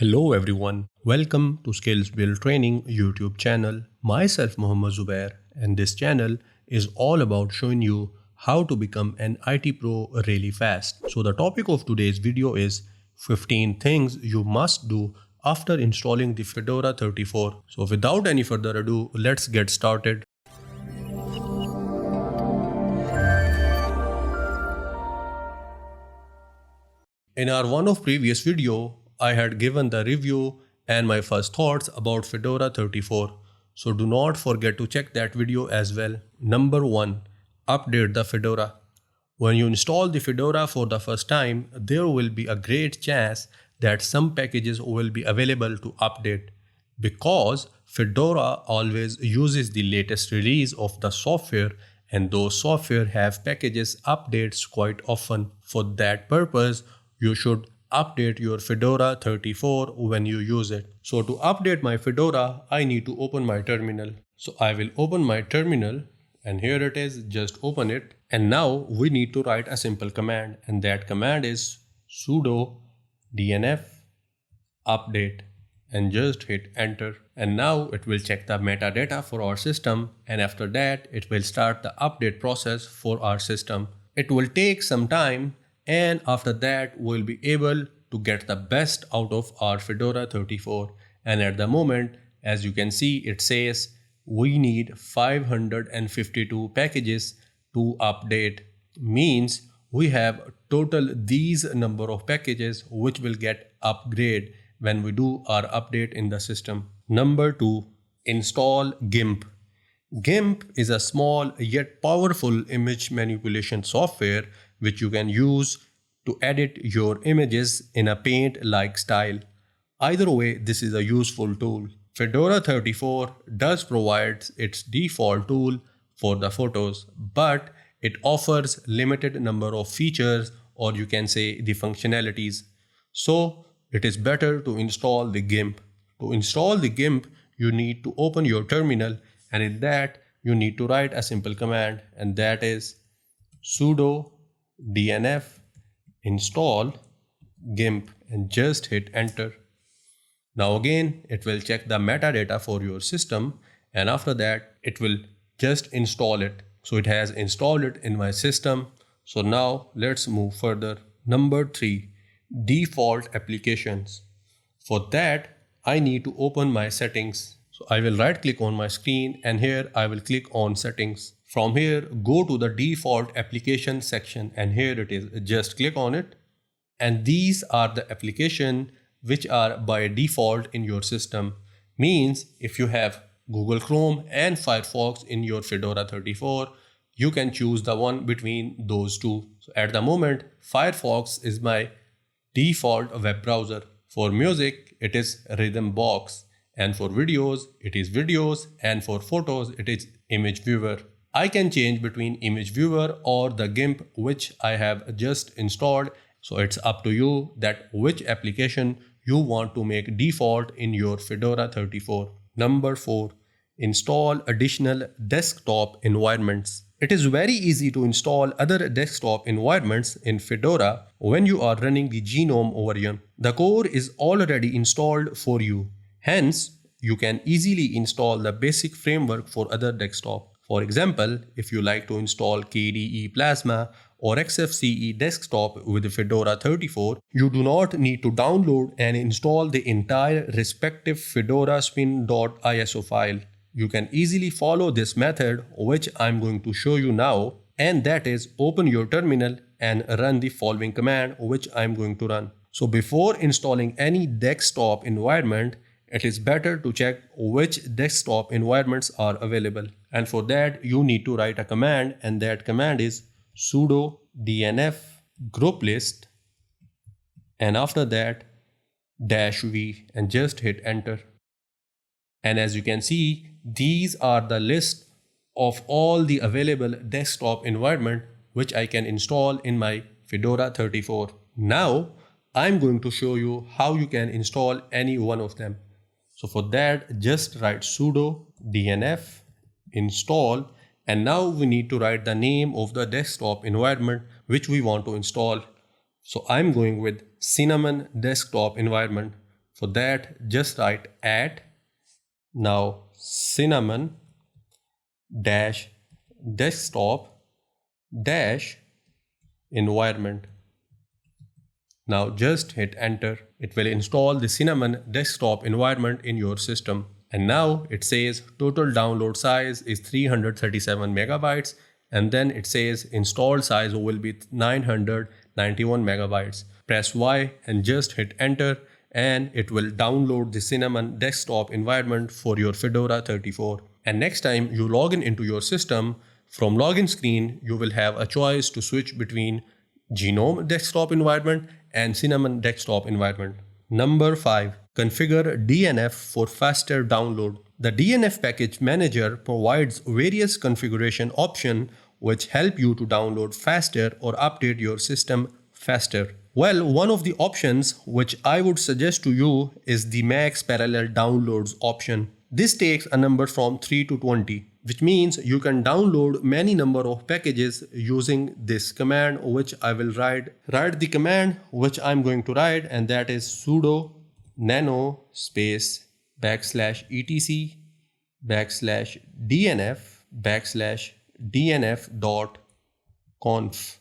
Hello everyone, welcome to Skills Build Training YouTube channel. Myself Mohammad Zubair, and this channel is all about showing you how to become an IT pro really fast. So the topic of today's video is 15 things you must do after installing the Fedora 34. So without any further ado, let's get started. In our one of previous video, I had given the review and my first thoughts about Fedora 34. So do not forget to check that video as well. Number 1. Update the Fedora. When you install the Fedora for the first time, there will be a great chance that some packages will be available to update. Because Fedora always uses the latest release of the software, and those software have packages updates quite often. For that purpose, you should update your Fedora 34 when you use it. So to update my Fedora, I need to open my terminal. So I will open my terminal and here it is, just open it. And now we need to write a simple command, and that command is sudo dnf update and just hit enter. And now it will check the metadata for our system, and after that it will start the update process for our system. It will take some time, and after that we'll be able to get the best out of our Fedora 34. And at the moment, as you can see, it says we need 552 packages to update. Means we have total these number of packages which will get upgrade when we do our update in the system. Number 2, install GIMP. GIMP is a small yet powerful image manipulation software which you can use to edit your images in a paint-like style. Either way, this is a useful tool. Fedora 34 does provide its default tool for the photos, but it offers limited number of features, or you can say the functionalities. So it is better to install the GIMP. To install the GIMP, you need to open your terminal, and in that you need to write a simple command, and that is sudo dnf install GIMP and just hit enter. Now again it will check the metadata for your system, and after that it will just install it. So it has installed it in my system. So now let's move further. Number 3, default applications. For that I need to open my settings. So I will right click on my screen and here I will click on settings. From here, go to the default application section, and here it is. Just click on it, and these are the applications which are by default in your system. Means if you have Google Chrome and Firefox in your Fedora 34, you can choose the one between those two. So at the moment, Firefox is my default web browser. For music, it is Rhythmbox, and for videos, it is Videos, and for photos, it is Image Viewer. I can change between Image Viewer or the GIMP which I have just installed. So it's up to you that which application you want to make default in your Fedora 34. Number 4, install additional desktop environments. It is very easy to install other desktop environments in Fedora when you are running the GNOME OVERYON. The core is already installed for you. Hence, you can easily install the basic framework for other desktop. For example, if you like to install KDE Plasma or XFCE desktop with Fedora 34, you do not need to download and install the entire respective Fedora spin.iso file. You can easily follow this method which I'm going to show you now, and that is open your terminal and run the following command which I'm going to run. So before installing any desktop environment, it is better to check which desktop environments are available. And for that, you need to write a command, and that command is sudo dnf group list, and after that -v, and just hit enter. And as you can see, these are the list of all the available desktop environment which I can install in my Fedora 34. Now, I'm going to show you how you can install any one of them. So for that, just write sudo dnf install, and now we need to write the name of the desktop environment which we want to install. So I'm going with Cinnamon desktop environment. For that, just write @ now cinnamon dash desktop dash environment. Now just hit enter. It will install the Cinnamon desktop environment in your system. And now it says total download size is 337 megabytes, and then it says installed size will be 991 megabytes. Press Y and just hit enter, and it will download the Cinnamon desktop environment for your Fedora 34. And next time you log in into your system, from login screen you will have a choice to switch between GNOME desktop environment and Cinnamon desktop environment. Number 5. Configure DNF for faster download. The DNF package manager provides various configuration options which help you to download faster or update your system faster. Well, one of the options which I would suggest to you is the max parallel downloads option. This takes a number from 3 to 20, which means you can download many number of packages using this command, which I will write. Write the command which I'm going to write, and that is sudo nano space /etc /dnf dot conf,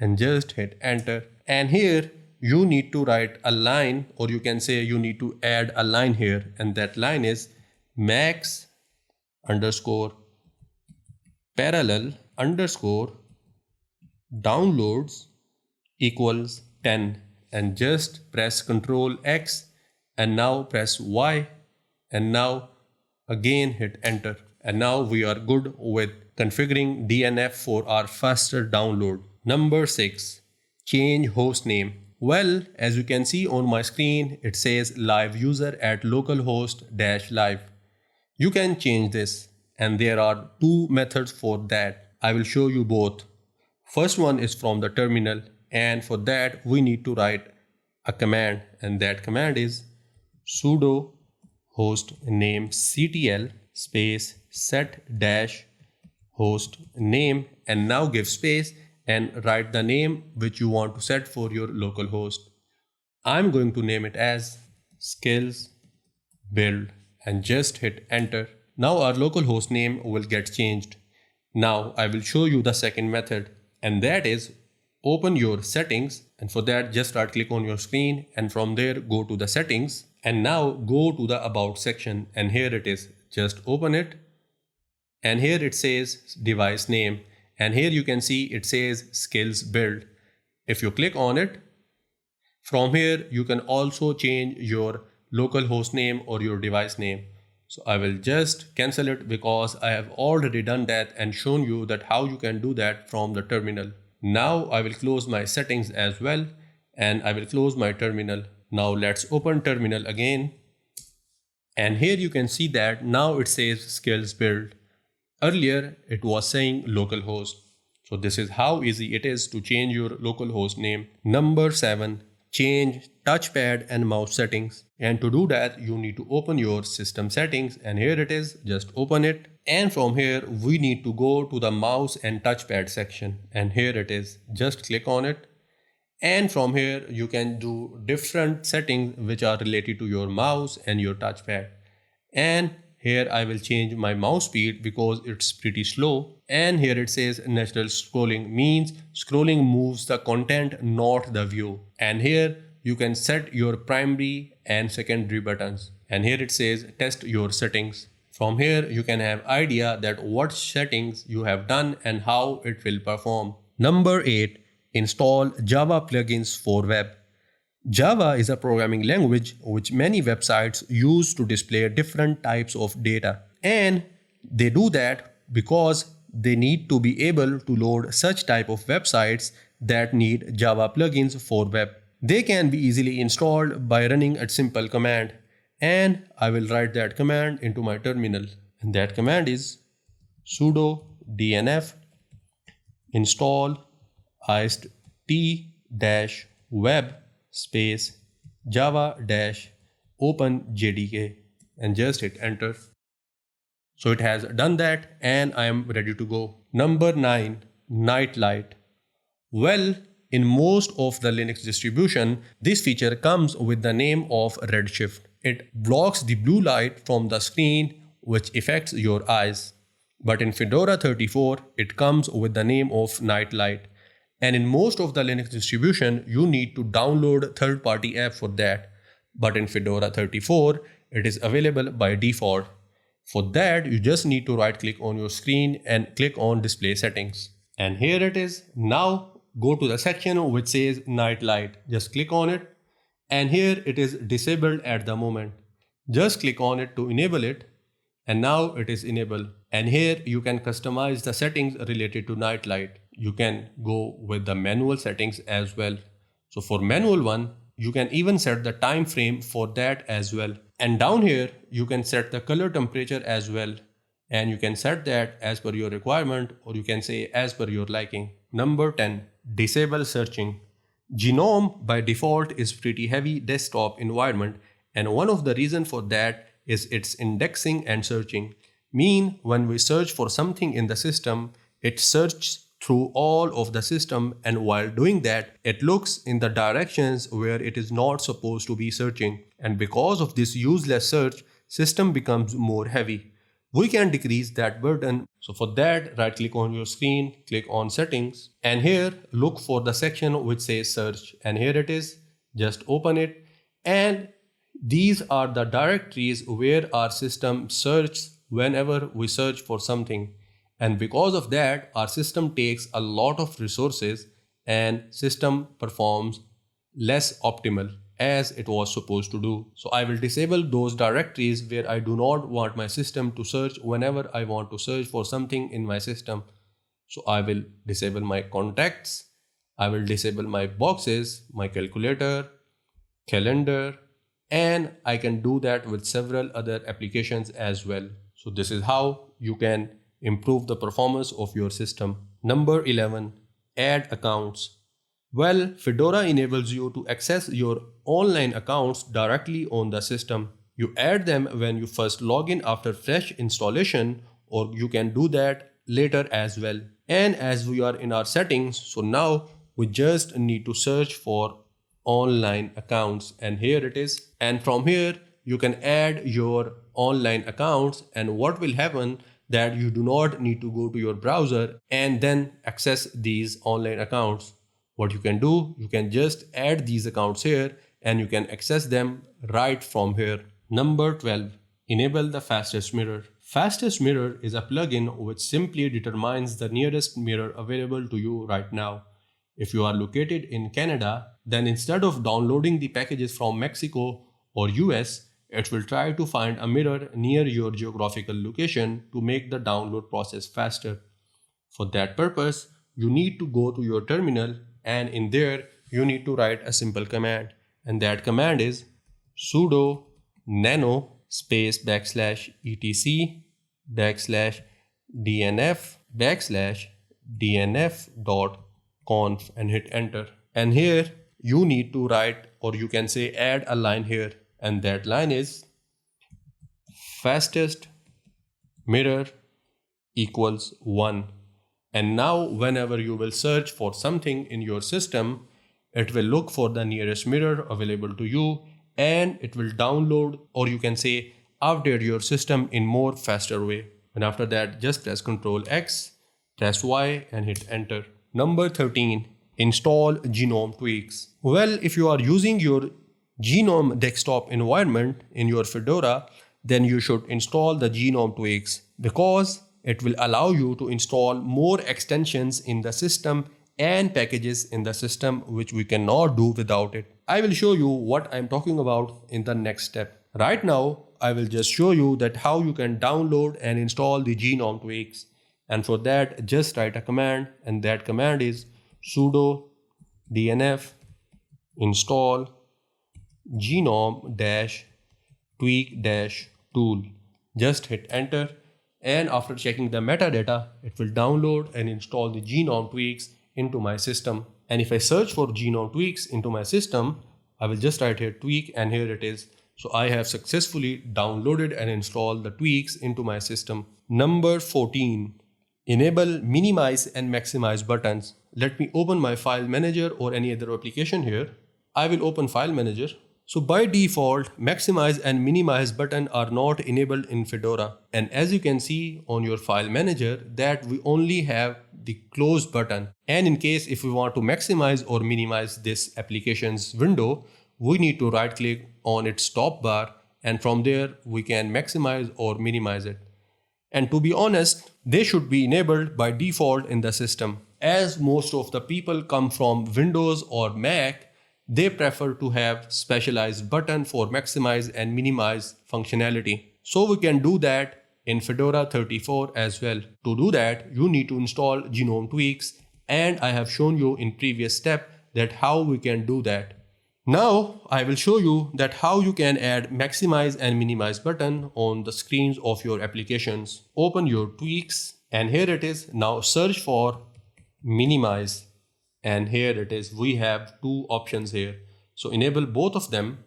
and just hit enter. And here you need to write a line, or you can say you need to add a line here, and that line is max underscore parallel underscore downloads equals 10, and just press Ctrl X, and now press Y, and now again hit enter. And now we are good with configuring DNF for our faster download. Number 6. Change host name. Well, as you can see on my screen, it says live user at localhost-live. You can change this, and there are two methods for that. I will show you both. First one is from the terminal, and for that we need to write a command, and that command is sudo host name ctl space set dash host name, and now give space and write the name which you want to set for your local host. I'm going to name it as skills build, and just hit enter. Now our local host name will get changed. Now I will show you the second method, and that is open your settings, and for that just right click on your screen, and from there go to the settings, and now go to the about section, and here it is. Just open it, and here it says device name, and here you can see it says skills build. If you click on it, from here you can also change your local host name or your device name. So I will just cancel it because I have already done that and shown you that how you can do that from the terminal. Now I will close my settings as well, and I will close my terminal. Now let's open terminal again, and here you can see that now it says skills build. Earlier it was saying localhost. So this is how easy it is to change your localhost name. Number 7. Change touchpad and mouse settings. And to do that, you need to open your system settings, and here it is. Just open it, and from here we need to go to the mouse and touchpad section, and here it is. Just click on it, and from here you can do different settings which are related to your mouse and your touchpad. And here I will change my mouse speed because it's pretty slow, and here it says natural scrolling, means scrolling moves the content, not the view. And here you can set your primary and secondary buttons, and here it says test your settings. From here you can have idea that what settings you have done and how it will perform. Number 8. Install Java plugins for web. Java is a programming language which many websites use to display different types of data, and they do that because they need to be able to load such type of websites that need Java plugins for web. They can be easily installed by running a simple command, and I will write that command into my terminal, and that command is sudo dnf install ist-web space java-open jdk, and just hit enter. So it has done that, and I am ready to go. Number 9. Nightlight. Well, In most of the Linux distribution, this feature comes with the name of Redshift. It blocks the blue light from the screen, which affects your eyes. But in Fedora 34, it comes with the name of Nightlight. And in most of the Linux distribution, you need to download third-party app for that. But in Fedora 34, it is available by default. For that, you just need to right-click on your screen and click on Display Settings. And here it is. Now, go to the section which says Nightlight. Just click on it. And here it is disabled at the moment. Just click on it to enable it. And now it is enabled. And here you can customize the settings related to Nightlight. You can go with the manual settings as well. So for manual one, you can even set the time frame for that as well. And down here, you can set the color temperature as well. And you can set that as per your requirement, or you can say as per your liking. Number 10, disable searching. GNOME by default is pretty heavy desktop environment, and one of the reasons for that is its indexing and searching. Mean when we search for something in the system, it searches through all of the system, and while doing that, it looks in the directions where it is not supposed to be searching. And because of this useless search, system becomes more heavy. We can decrease that burden. So for that, right click on your screen, click on settings, and here look for the section which says search, and here it is. Just open it, and these are the directories where our system searches whenever we search for something. And because of that, our system takes a lot of resources and system performs less optimal as it was supposed to do. So I will disable those directories where I do not want my system to search whenever I want to search for something in my system. So I will disable my contacts, I will disable my boxes, my calculator, calendar, and I can do that with several other applications as well. So this is how you can improve the performance of your system. Number 11, add accounts. Well, Fedora enables you to access your online accounts directly on the system. You add them when you first log in after fresh installation, or you can do that later as well. And as we are in our settings, so now we just need to search for online accounts, and here it is. And from here, you can add your online accounts, and what will happen that you do not need to go to your browser and then access these online accounts. What you can do, you can just add these accounts here and you can access them right from here. Number 12, enable the fastest mirror. Fastest mirror is a plugin which simply determines the nearest mirror available to you right now. If you are located in Canada, then instead of downloading the packages from Mexico or US, it will try to find a mirror near your geographical location to make the download process faster. For that purpose, you need to go to your terminal, and in there you need to write a simple command, and that command is sudo nano space /etc /dnf/dnf.conf and hit enter. And here you need to write, or you can say add a line here, and that line is fastest mirror equals 1. And now whenever you will search for something in your system, it will look for the nearest mirror available to you, and it will download, or you can say update your system in more faster way. And after that, just press Ctrl X, press Y and hit enter. Number 13, install GNOME tweaks. Well, if you are using your GNOME desktop environment in your Fedora, then you should install the GNOME tweaks, because it will allow you to install more extensions in the system and packages in the system, which we cannot do without it. I will show you what I'm talking about in the next step. Right now, I will just show you that how you can download and install the GNOME tweaks. And for that, just write a command, and that command is sudo dnf install gnome-tweak-tool. Just hit enter, and after checking the metadata, it will download and install the GNOME tweaks into my system. And if I search for GNOME tweaks into my system, I will just write here tweak, and here it is. So I have successfully downloaded and installed the tweaks into my system. Number 14, Enable minimize and maximize buttons. Let me open my file manager or any other application here. I will open file manager. So by default, maximize and minimize button are not enabled in Fedora. And as you can see on your file manager that we only have the close button. And in case if we want to maximize or minimize this application's window, we need to right click on its top bar and from there we can maximize or minimize it. And to be honest, they should be enabled by default in the system. As most of the people come from Windows or Mac, they prefer to have specialized button for maximize and minimize functionality. So we can do that in Fedora 34 as well. To do that, you need to install Genome Tweaks, and I have shown you in previous step that how we can do that. Now I will show you that how you can add maximize and minimize button on the screens of your applications. Open your tweaks and here it is. Now search for minimize and here it is. We have two options here. So enable both of them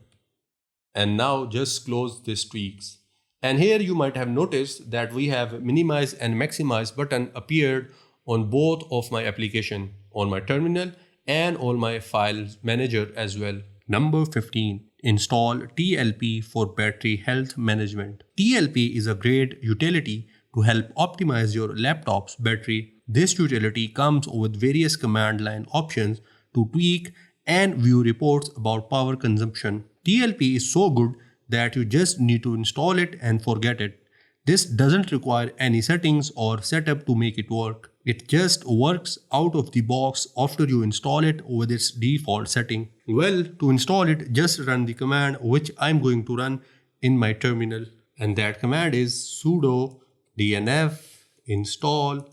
and now just close this tweaks. And here you might have noticed that we have minimize and maximize button appeared on both of my application, on my terminal and on my file manager as well. Number 15. Install TLP for battery health management. TLP is a great utility to help optimize your laptop's battery. This utility comes with various command line options to tweak and view reports about power consumption. TLP is so good that you just need to install it and forget it. This doesn't require any settings or setup to make it work. It just works out of the box after you install it with its default setting. Well, to install it, just run the command which I'm going to run in my terminal. And that command is sudo dnf install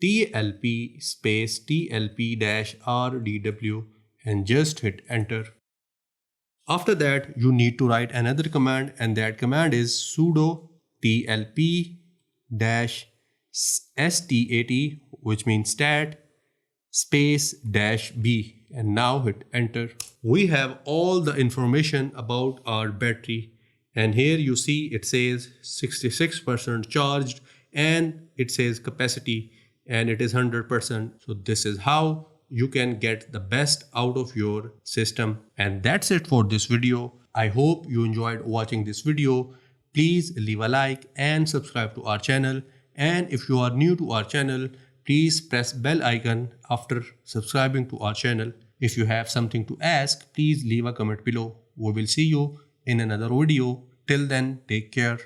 tlp space tlp-rdw and just hit enter. After that, you need to write another command and that command is sudo tlp-stat which means stat space -b and now hit enter. We have all the information about our battery and here you see it says 66% charged and it says capacity and it is 100%. So this is how you can get the best out of your system. And that's it for this video. I hope you enjoyed watching this video. Please leave a like and subscribe to our channel. And if you are new to our channel, please press bell icon after subscribing to our channel. If you have something to ask, please leave a comment below. We will see you in another video. Till then, take care.